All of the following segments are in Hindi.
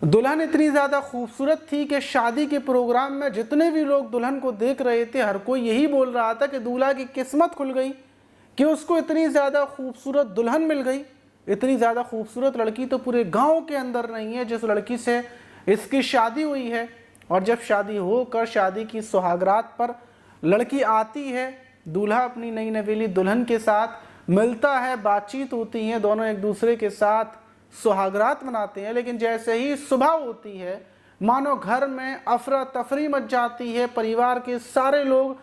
दुल्हन इतनी ज़्यादा खूबसूरत थी कि शादी के प्रोग्राम में जितने भी लोग दुल्हन को देख रहे थे हर कोई यही बोल रहा था कि दूल्हा की किस्मत खुल गई कि उसको इतनी ज़्यादा खूबसूरत दुल्हन मिल गई। इतनी ज़्यादा खूबसूरत लड़की तो पूरे गांव के अंदर नहीं है जिस लड़की से इसकी शादी हुई है। और जब शादी होकर शादी की सुहागरात पर लड़की आती है, दूल्हा अपनी नई नवेली दुल्हन के साथ मिलता है, बातचीत होती है, दोनों एक दूसरे के साथ सुहागरात मनाते हैं। लेकिन जैसे ही सुबह होती है मानो घर में अफरा तफरी मच जाती है। परिवार के सारे लोग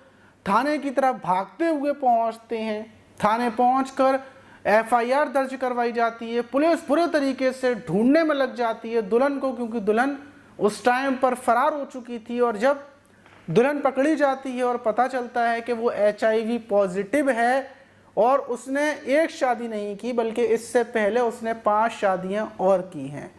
थाने की तरफ भागते हुए पहुंचते हैं। थाने पहुंचकर एफआईआर दर्ज करवाई जाती है। पुलिस बुरे तरीके से ढूंढने में लग जाती है दुल्हन को, क्योंकि दुल्हन उस टाइम पर फरार हो चुकी थी। और जब दुल्हन पकड़ी जाती है और पता चलता है कि वो HIV पॉजिटिव है और उसने एक शादी नहीं की बल्कि इससे पहले उसने 5 शादियां और की हैं,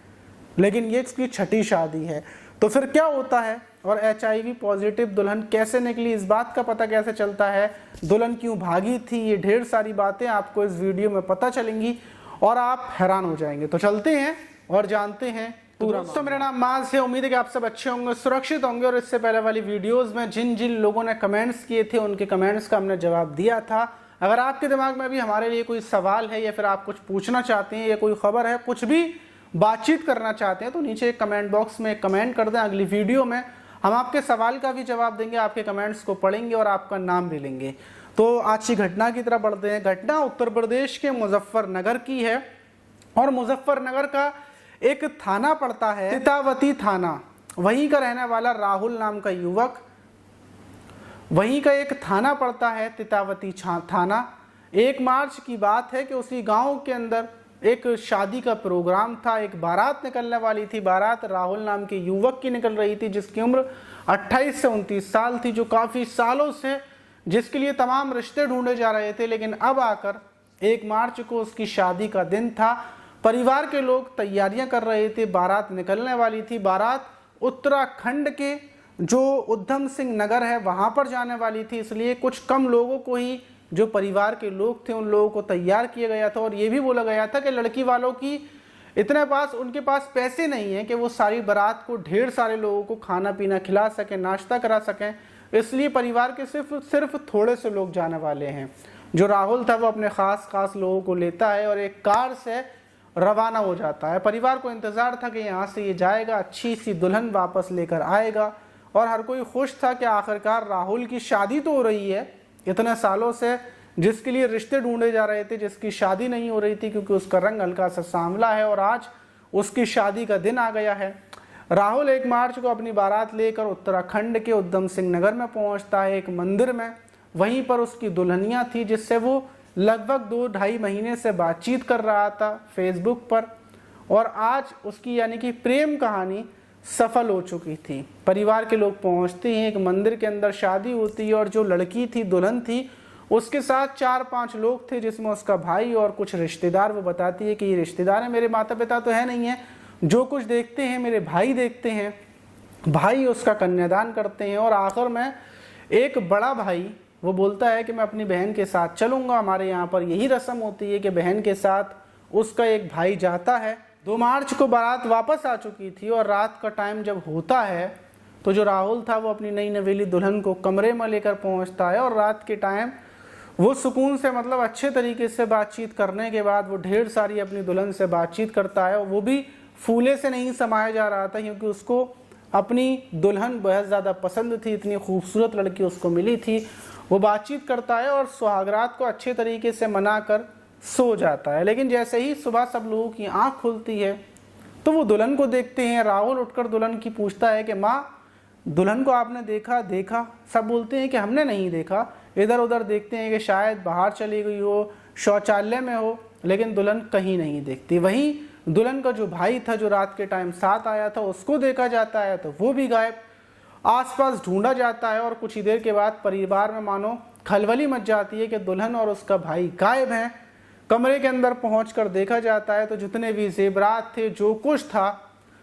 लेकिन ये इसकी 6ठी शादी है। तो फिर क्या होता है और HIV पॉजिटिव दुल्हन कैसे निकली, इस बात का पता कैसे चलता है, दुल्हन क्यों भागी थी, ये ढेर सारी बातें आपको इस वीडियो में पता चलेंगी और आप हैरान हो जाएंगे। तो चलते हैं और जानते हैं पूरा। दोस्तों मेरा नाम माज है, उम्मीद है कि आप सब अच्छे होंगे, सुरक्षित होंगे। और इससे पहले वाली वीडियोस में जिन जिन लोगों ने कमेंट्स किए थे उनके कमेंट्स का हमने जवाब दिया था। अगर आपके दिमाग में भी हमारे लिए कोई सवाल है या फिर आप कुछ पूछना चाहते हैं या कोई खबर है, कुछ भी बातचीत करना चाहते हैं तो नीचे कमेंट बॉक्स में कमेंट कर दें। अगली वीडियो में हम आपके सवाल का भी जवाब देंगे, आपके कमेंट्स को पढ़ेंगे और आपका नाम भी लेंगे। तो आज की घटना की तरफ बढ़ते हैं। घटना उत्तर प्रदेश के मुजफ्फरनगर की है और मुजफ्फरनगर का एक थाना पड़ता है तितावती थाना। वहीं का रहने वाला राहुल नाम का युवक, वहीं का एक थाना पड़ता है तितावती थाना। 1 मार्च की बात है कि उसी गांव के अंदर एक शादी का प्रोग्राम था, एक बारात निकलने वाली थी। बारात राहुल नाम के युवक की निकल रही थी जिसकी उम्र 28 से 29 साल थी, जो काफ़ी सालों से जिसके लिए तमाम रिश्ते ढूंढे जा रहे थे। लेकिन अब आकर 1 मार्च को उसकी शादी का दिन था। परिवार के लोग तैयारियां कर रहे थे, बारात निकलने वाली थी। बारात उत्तराखंड के जो उधम सिंह नगर है वहां पर जाने वाली थी, इसलिए कुछ कम लोगों को ही, जो परिवार के लोग थे उन लोगों को तैयार किया गया था। और ये भी बोला गया था कि लड़की वालों की उनके पास पैसे नहीं है कि वो सारी बारात को ढेर सारे लोगों को खाना पीना खिला सकें, नाश्ता करा सकें, इसलिए परिवार के सिर्फ थोड़े से लोग जाने वाले हैं। जो राहुल था वो अपने खास लोगों को लेता है और एक कार से रवाना हो जाता है। परिवार को इंतजार था कि यहाँ से ये जाएगा, अच्छी सी दुल्हन वापस लेकर आएगा और हर कोई खुश था कि आखिरकार राहुल की शादी तो हो रही है। इतने सालों से जिसके लिए रिश्ते ढूंढे जा रहे थे, जिसकी शादी नहीं हो रही थी क्योंकि उसका रंग हल्का सा सांवला है, और आज उसकी शादी का दिन आ गया है। राहुल 1 मार्च को अपनी बारात लेकर उत्तराखंड के उधम सिंह नगर में पहुंचता है, एक मंदिर में। वहीं पर उसकी दुल्हनिया थी जिससे वो लगभग 2-2.5 महीने से बातचीत कर रहा था फेसबुक पर, और आज उसकी यानी कि प्रेम कहानी सफल हो चुकी थी। परिवार के लोग पहुंचते हैं, एक मंदिर के अंदर शादी होती है और जो लड़की थी, दुल्हन थी, उसके साथ 4-5 लोग थे जिसमें उसका भाई और कुछ रिश्तेदार। वो बताती है कि ये रिश्तेदार है, मेरे माता पिता तो है नहीं है, जो कुछ देखते हैं मेरे भाई देखते हैं। भाई उसका कन्यादान करते हैं और आखिर में एक बड़ा भाई वो बोलता है कि मैं अपनी बहन के साथ चलूँगा। हमारे यहाँ पर यही रस्म होती है कि बहन के साथ उसका एक भाई जाता है। 2 मार्च को बारात वापस आ चुकी थी और रात का टाइम जब होता है तो जो राहुल था वो अपनी नई नवेली दुल्हन को कमरे में लेकर पहुंचता है। और रात के टाइम वो सुकून से, मतलब अच्छे तरीके से बातचीत करने के बाद वो ढेर सारी अपनी दुल्हन से बातचीत करता है। वो भी फूले से नहीं समाया जा रहा था क्योंकि उसको अपनी दुल्हन बहुत ज़्यादा पसंद थी, इतनी खूबसूरत लड़की उसको मिली थी। वो बातचीत करता है और सुहागरात को अच्छे तरीके से मनाकर सो जाता है। लेकिन जैसे ही सुबह सब लोगों की आंख खुलती है तो वो दुल्हन को देखते हैं। राहुल उठकर दुल्हन की पूछता है कि माँ, दुल्हन को आपने देखा? सब बोलते हैं कि हमने नहीं देखा। इधर उधर देखते हैं कि शायद बाहर चली गई हो, शौचालय में हो, लेकिन दुल्हन कहीं नहीं दिखती। वहीं दुल्हन का जो भाई था, जो रात के टाइम साथ आया था, उसको देखा जाता है तो वो भी गायब। आसपास ढूंढा जाता है और कुछ ही देर के बाद परिवार में मानो खलबली मच जाती है कि दुल्हन और उसका भाई गायब हैं। कमरे के अंदर पहुंचकर देखा जाता है तो जितने भी जेवरात थे, जो कुछ था,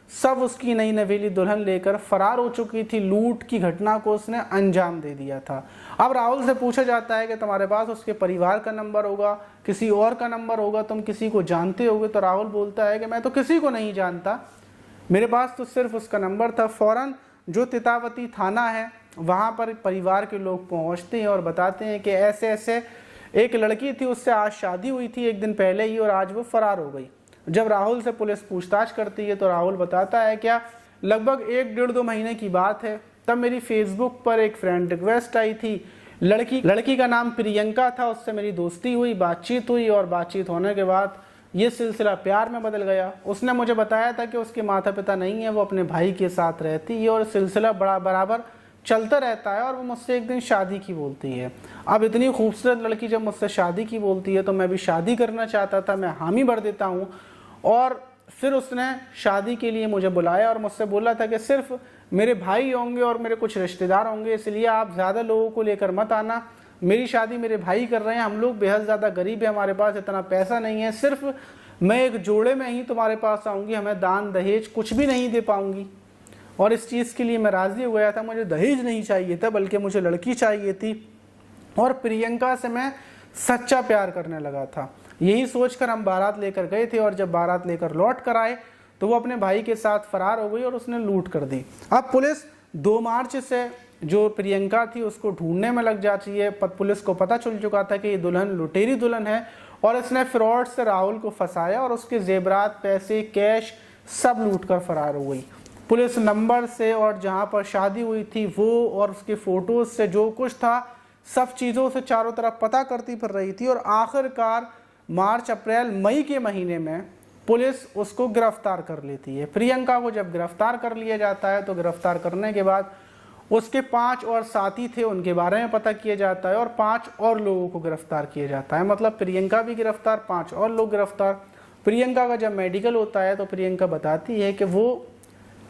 सब उसकी नई नवेली दुल्हन लेकर फरार हो चुकी थी। लूट की घटना को उसने अंजाम दे दिया था। अब राहुल से पूछा जाता है कि तुम्हारे पास उसके परिवार का नंबर होगा, किसी और का नंबर होगा, तुम किसी को जानते होगे? तो राहुल बोलता है कि मैं तो किसी को नहीं जानता, मेरे पास तो सिर्फ उसका नंबर था। फ़ौरन जो तितावती थाना है वहाँ पर परिवार के लोग पहुँचते हैं और बताते हैं कि ऐसे ऐसे एक लड़की थी, उससे आज शादी हुई थी एक दिन पहले ही और आज वो फरार हो गई। जब राहुल से पुलिस पूछताछ करती है तो राहुल बताता है क्या लगभग 1-1.5-2 महीने की बात है, तब मेरी फेसबुक पर एक फ्रेंड रिक्वेस्ट आई थी। लड़की का नाम प्रियंका था, उससे मेरी दोस्ती हुई, बातचीत हुई और बातचीत होने के बाद ये सिलसिला प्यार में बदल गया। उसने मुझे बताया था कि उसके माता पिता नहीं है, वो अपने भाई के साथ रहती है और सिलसिला बराबर चलता रहता है और वो मुझसे एक दिन शादी की बोलती है। अब इतनी खूबसूरत लड़की जब मुझसे शादी की बोलती है तो मैं भी शादी करना चाहता था, मैं हामी भर देता हूँ। और फिर उसने शादी के लिए मुझे बुलाया और मुझसे बोला था कि सिर्फ मेरे भाई होंगे और मेरे कुछ रिश्तेदार होंगे, इसलिए आप ज़्यादा लोगों को लेकर मत आना, मेरी शादी मेरे भाई कर रहे हैं, हम लोग बेहद ज़्यादा गरीब है, हमारे पास इतना पैसा नहीं है, सिर्फ मैं एक जोड़े में ही तुम्हारे पास आऊँगी, हमें दान दहेज कुछ भी नहीं दे पाऊँगी। और इस चीज़ के लिए मैं राज़ी हो गया था, मुझे दहेज नहीं चाहिए था बल्कि मुझे लड़की चाहिए थी और प्रियंका से मैं सच्चा प्यार करने लगा था। यही सोचकर हम बारात लेकर गए थे और जब बारात लेकर लौट कर आए तो वो अपने भाई के साथ फरार हो गई और उसने लूट कर दी। अब पुलिस 2 मार्च से जो प्रियंका थी उसको ढूंढने में लग जाती है। पुलिस को पता चल चुका था कि ये दुल्हन लुटेरी दुल्हन है और इसने फ्रॉड से राहुल को फंसाया और उसके जेवरात, पैसे, कैश सब लूट कर फरार हो गई। पुलिस नंबर से और जहाँ पर शादी हुई थी वो और उसके फोटोज से जो कुछ था सब चीज़ों से चारों तरफ पता करती फिर रही थी और आखिरकार मार्च, अप्रैल, मई के महीने में पुलिस उसको गिरफ्तार कर लेती है। प्रियंका को जब गिरफ्तार कर लिया जाता है तो गिरफ्तार करने के बाद उसके 5 और साथी थे, उनके बारे में पता किया जाता है और 5 और लोगों को गिरफ्तार किया जाता है। मतलब प्रियंका भी गिरफ्तार, 5 और लोग गिरफ्तार। प्रियंका का जब मेडिकल होता है तो प्रियंका बताती है कि वो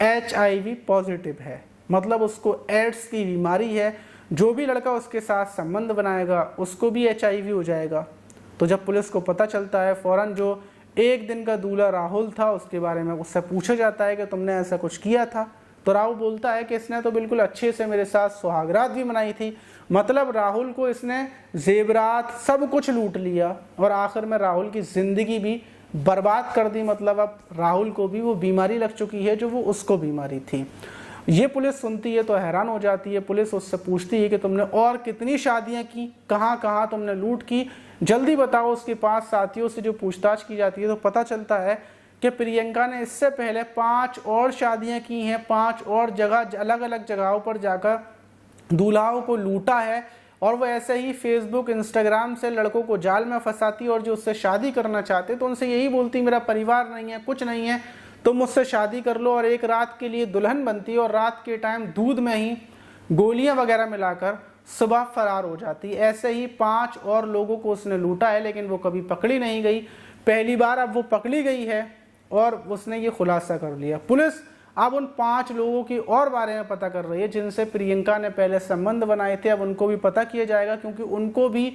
HIV पॉजिटिव है, मतलब उसको एड्स की बीमारी है। जो भी लड़का उसके साथ संबंध बनाएगा उसको भी HIV हो जाएगा। तो जब पुलिस को पता चलता है, फ़ौरन जो एक दिन का दूल्हा राहुल था उसके बारे में उससे पूछा जाता है कि तुमने ऐसा कुछ किया था, तो राहुल बोलता है कि इसने तो बिल्कुल अच्छे से मेरे साथ सुहागरात भी मनाई थी। मतलब राहुल को इसने जेवरात सब कुछ लूट लिया और आखिर में राहुल की ज़िंदगी भी बर्बाद कर दी। मतलब अब राहुल को भी वो बीमारी लग चुकी है जो वो उसको बीमारी थी। ये पुलिस सुनती है तो हैरान हो जाती है। पुलिस उससे पूछती है कि तुमने और कितनी शादियां की, कहाँ कहाँ तुमने लूट की, जल्दी बताओ। उसके 5 साथियों से जो पूछताछ की जाती है तो पता चलता है कि प्रियंका ने इससे पहले 5 और शादियां की हैं, 5 और जगह अलग अलग जगहों पर जाकर दूल्हाओं को लूटा है और वो ऐसे ही फेसबुक, इंस्टाग्राम से लड़कों को जाल में फंसाती और जो उससे शादी करना चाहते तो उनसे यही बोलती मेरा परिवार नहीं है, कुछ नहीं है, तुम मुझसे शादी कर लो। और एक रात के लिए दुल्हन बनती और रात के टाइम दूध में ही गोलियां वगैरह मिलाकर सुबह फरार हो जाती। ऐसे ही 5 और लोगों को उसने लूटा है लेकिन वो कभी पकड़ी नहीं गई। पहली बार अब वो पकड़ी गई है और उसने ये खुलासा कर लिया। पुलिस अब उन 5 लोगों की और बारे में पता कर रही है जिनसे प्रियंका ने पहले संबंध बनाए थे। अब उनको भी पता किया जाएगा क्योंकि उनको भी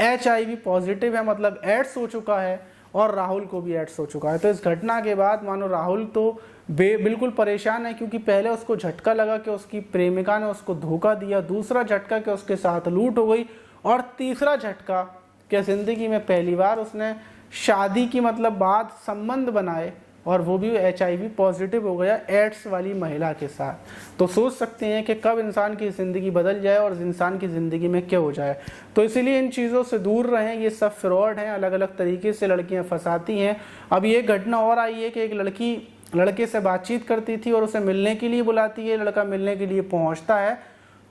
HIV पॉजिटिव है, मतलब एड्स हो चुका है और राहुल को भी एड्स हो चुका है। तो इस घटना के बाद मानो राहुल तो बिल्कुल परेशान है क्योंकि पहले उसको झटका लगा कि उसकी प्रेमिका ने उसको धोखा दिया, दूसरा झटका कि उसके साथ लूट हो गई और तीसरा झटका कि ज़िंदगी में पहली बार उसने शादी की मतलब बाद संबंध बनाए और वो भी HIV पॉजिटिव हो गया एड्स वाली महिला के साथ। तो सोच सकते हैं कि कब इंसान की ज़िंदगी बदल जाए और इंसान की ज़िंदगी में क्या हो जाए। तो इसीलिए इन चीज़ों से दूर रहें, ये सब फ्रॉड हैं, अलग अलग तरीके से लड़कियां फंसाती हैं। अब ये घटना और आई है कि एक लड़की लड़के से बातचीत करती थी और उसे मिलने के लिए बुलाती है। लड़का मिलने के लिए पहुँचता है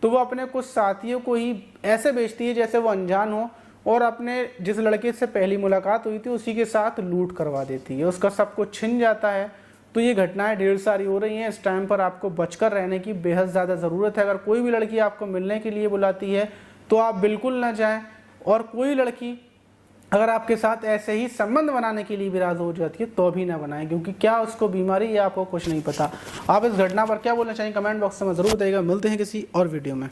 तो वो अपने कुछ साथियों को ही ऐसे बेचती है जैसे वो अनजान हो और अपने जिस लड़के से पहली मुलाकात हुई थी उसी के साथ लूट करवा देती है, उसका सब कुछ छिन जाता है। तो ये घटनाएं ढेर सारी हो रही हैं। इस टाइम पर आपको बचकर रहने की बेहद ज़्यादा ज़रूरत है। अगर कोई भी लड़की आपको मिलने के लिए बुलाती है तो आप बिल्कुल ना जाएं और कोई लड़की अगर आपके साथ ऐसे ही संबंध बनाने के लिए भी राज़ी हो जाती है तो भी ना बनाएं क्योंकि क्या उसको बीमारी है आपको कुछ नहीं पता। आप इस घटना पर क्या बोलना चाहिए कमेंट बॉक्स में ज़रूर बताइएगा। मिलते हैं किसी और वीडियो में।